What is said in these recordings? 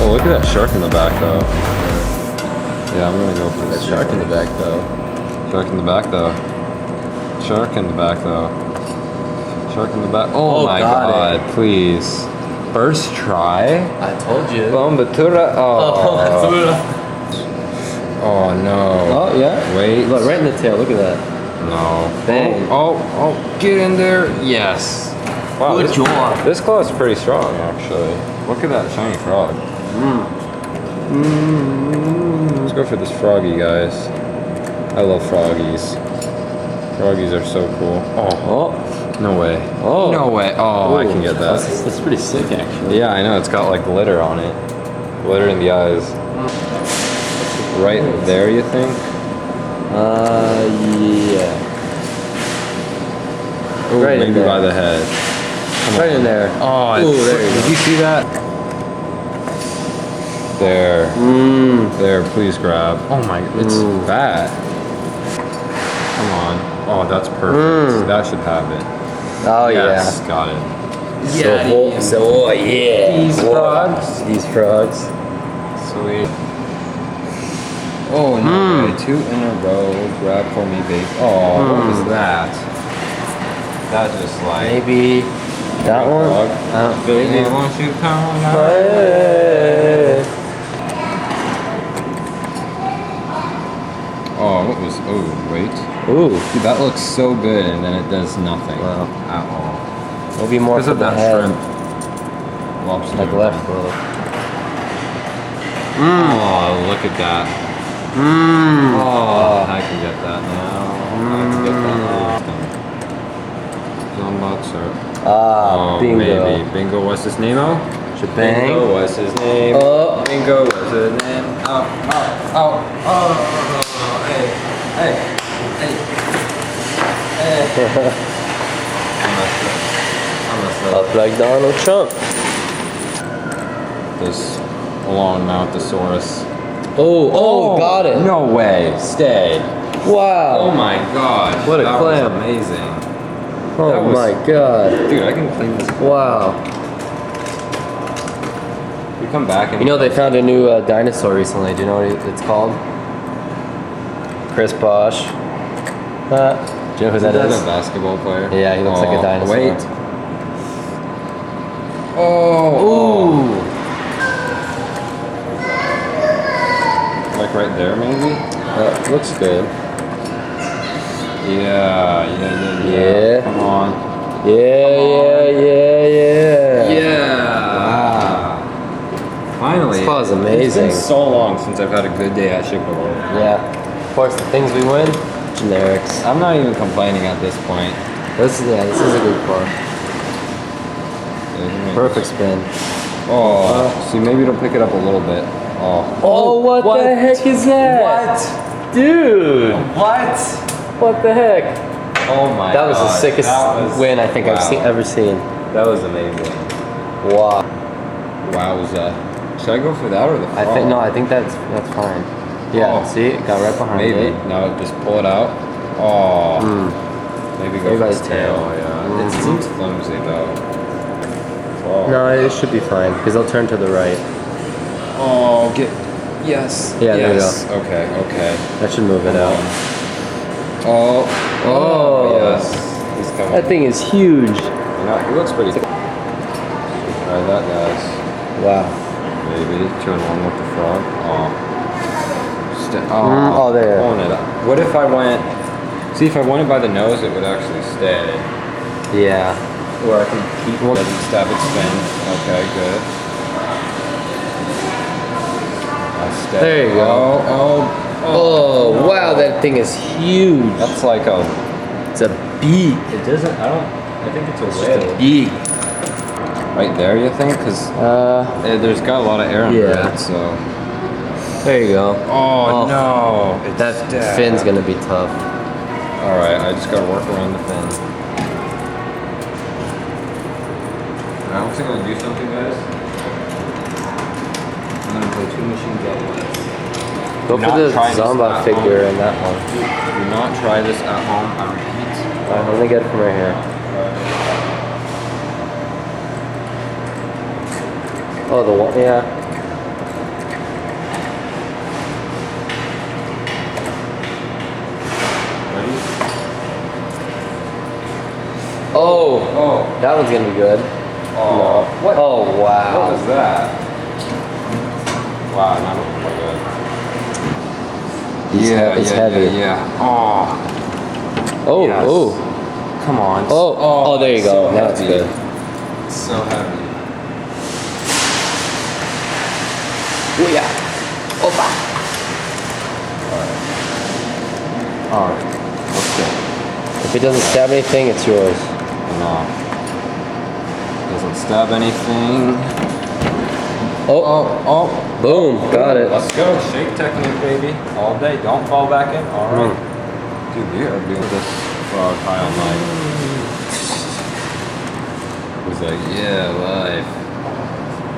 Oh, look at that shark in the back, though. Yeah, I'm gonna go for that shark in the back, though. Shark in the back, though. Shark in the back, though. Shark in the back. Oh my god, please. First try? I told you. Bombatura. Oh no. Oh yeah. Wait. Look, right in the tail. Look at that. No. Dang. Oh, get in there. Yes. Wow, Good job. This claw is pretty strong, actually. Look at that shiny frog. Let's go for this froggy, guys. I love froggies. Froggies are so cool. Oh. No way. Oh. No way. Oh, I can get that. That's pretty sick, actually. Yeah, I know. It's got like glitter on it. Glitter in the eyes. Right there, you think? Yeah. Ooh, Right maybe by the head. Right in there. Oh, there you go. Did you see that? There. There, please grab. Oh my, it's fat. Come on. Oh, that's perfect. That should have it. Oh yes, got it. yeah. These frogs. These frogs. Sweet. Oh no way. 2 in a row. Grab for me, babe. Oh, what was that? That just like Maybe that one. Baby, won't you come out? Oh, what was? Oh, wait. Ooh. Dude, that looks so good, and then it does nothing Wow. at all. Maybe more Because for of the that head. shrimp. Lobster. Like left hook. Oh, look at that. Oh, I can get that now. I can get that now. Zombots are. Bingo. Maybe. Bingo, what's his name? Oh? Shebang. Bingo, what's his name? Bingo, what's his name? Hey. Up like Donald Trump. This long Mountosaurus. Oh, got it. No way. Stay. Wow. Oh my god. What a that clam. was amazing. Oh my god. Dude, I can clean this. Wow. We come back and You know they found a new dinosaur recently. Do you know what it's called? Chris Bosch. Do you know who that is? a basketball player? Yeah, he looks like a dinosaur. Wait. Oh. Like right there, maybe? Looks good. Yeah. Come on. Yeah. Wow. Finally. This claw is amazing. It's been so long since I've had a good day at Chick-fil-A. Yeah. Of course, the things we win, generics. I'm not even complaining at this point. This is a good claw. Perfect spin. Oh, see, maybe it'll pick it up a little bit. Oh, what the heck is that? What? Dude. What? What the heck? Oh my god. That was the sickest win I think I've ever seen. That was amazing. Wow. Wowza. Should I go for that or the frog? I think that's fine. Yeah, see, it got right behind maybe. it. No, just pull it out. Oh. Maybe go for his the tail. Yeah. It seems flimsy though. Oh. No, it should be fine because they'll turn to the right. Oh, yes. Yeah, there you go. Okay. That should move it out. Oh, yes. He's coming. That thing is huge. You know, he looks pretty. Try that, guys. Wow. Maybe 2 in 1 with the frog. There. Pulling it up. What if I went? See, if I went it by the nose, it would actually stay. Yeah. Or I can keep it and stab it spin. Okay, good. There you go. Oh, wow, that thing is huge. That's like a. It's a beak. It doesn't. I think it's a It's whale. just a beak. Right there, you think? Because there's got a lot of air under it, so. There you go. Oh no! That fin's gonna be tough. All right, I just gotta work around the fin. I don't think I'm gonna do something, guys. I'm gonna play 2 machines at once. Go for the Zomba figure in that one. Do not try this at home. I repeat. Alright, let me get it from right here. Oh, the one, yeah. Oh, that one's gonna be good. Oh, No. what? Oh, wow. What was that? Wow, that was good. It's heavy. Yeah. Oh. Oh, Yes. oh. Come on. Oh, there you it's go. so Now it's heavy. good. It's so heavy. Oh, yeah. Opa. Alright. Okay. If it doesn't stab anything, it's yours. No. Doesn't stab anything. Oh. Boom. Got it. Let's go. Shake technique, baby. All day. Don't fall back in. Alright. Dude, we are doing this frog high on life. He's like, yeah, life.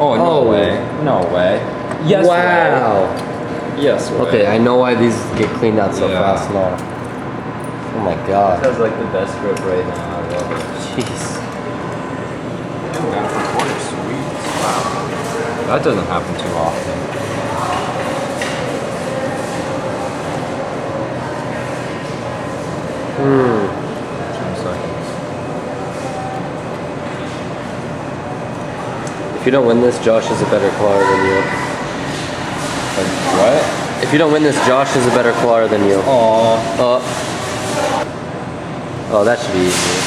Oh, no Oh. way. No way. Yes, Wow. way. Yes, way. Okay, I know why these get cleaned out so Yeah. fast now. Oh my god. This has like the best grip right now. I love it. Jeez. Oh, got it for quarter. Sweet. Wow. That doesn't happen too often. Hmm. 10 seconds. If you don't win this, Josh is a better clawer than you. Like, what? If you don't win this, Josh is a better clawer than you. Aww. Oh, that should be easy.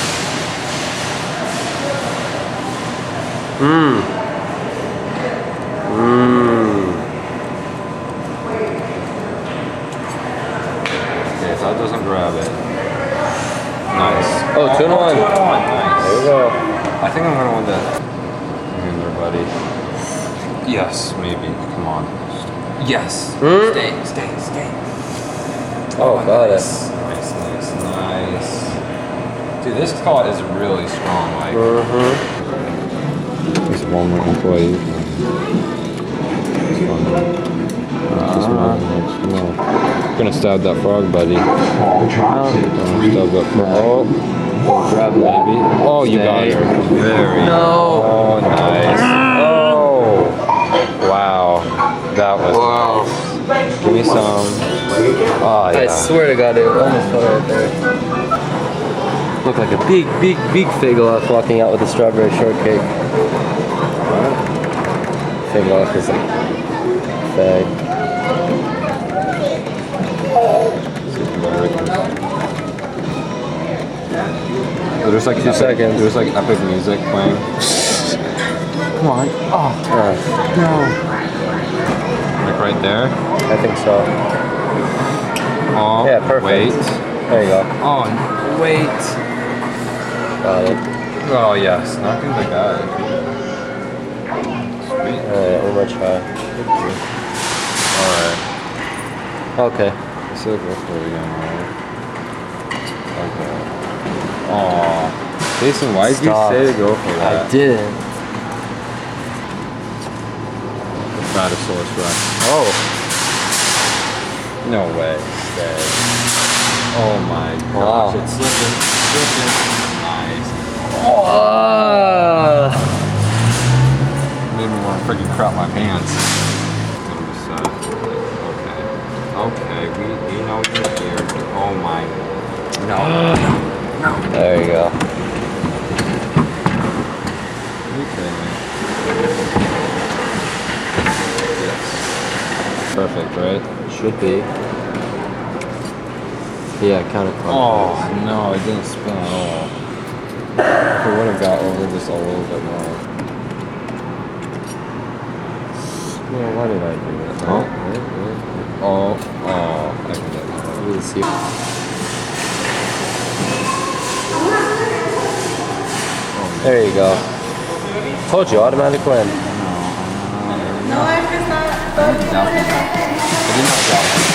Okay, if that doesn't grab it. Nice. Oh, 2 and 1. 2 and 1. Nice. There we go. I think I'm gonna win that. Hang there, buddy. Yes, maybe. Come on. Yes. Stay. Oh, got it. Nice. Dude, this claw is really strong. Like. This Walmart employee. Gonna stab that frog, buddy. Don't stab that frog. Oh, grab that, baby. Oh, you got her. Very. No. Oh, nice. Oh, wow. That was. Wow. Nice. Give me some. Oh, yeah. I swear to God, it almost fell right there. Looked like a big Fig Off walking out with a strawberry shortcake. Fig Off is like fag. There's like 2 seconds. There's like epic music playing. Come on. Oh, no. Like right there. I think so. Oh, Yeah, perfect. Wait. There you go. Oh, wait. Got it. Oh, yes. Knocking the guy. Sweet. Alright, one more try. Alright. Okay. So go for it again, alright? Okay. Aw. Jason, why did you Stop. say to go for that? I didn't. The Batasaurus Rex. Oh. No way. Stay. Oh my gosh. Wow. It's slipping. Nice. Made me want to freaking crap my pants. Okay, we know you're here. Oh my. No. There you go. Okay. Yes. Perfect, right? Should be. Yeah, kind of close. Oh no, it didn't spin at all. If it would have got over just a little bit more. Well, why did I do that? Oh, I can get it. We'll see. There you go. Told you, automatic win. No, I'm just not. I did not drop it.